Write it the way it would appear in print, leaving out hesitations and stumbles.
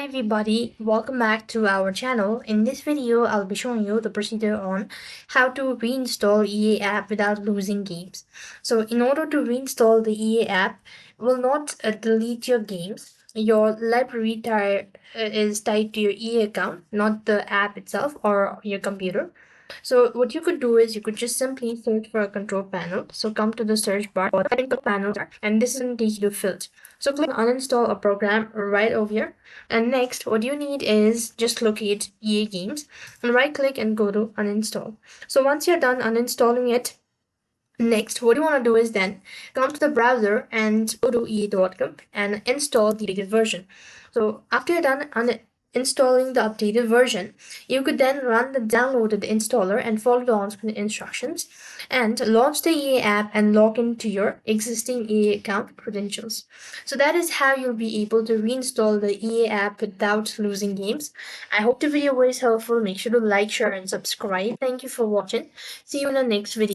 everybody, welcome back to our channel. In this video, I'll be showing you the procedure on how to reinstall EA app without losing games. So in order to reinstall the EA app, will not delete your games. Your library is tied to your EA account, not the app itself or your computer. So what you could do is you could just simply search for a control panel. So come to the search bar or the control panel and this will take you to filter. So click uninstall a program right over here. And next what you need is just locate EA games and right click and go to uninstall. So once you're done uninstalling it, next, what you want to do is then come to the browser and go to ea.com and install the updated version. So after you're done installing the updated version, you could then run the downloaded installer and follow the on-screen instructions and launch the EA app and log into your existing EA account credentials. So that is how you'll be able to reinstall the EA app without losing games. I hope the video was helpful. Make sure to like, share, and subscribe. Thank you for watching. See you in the next video.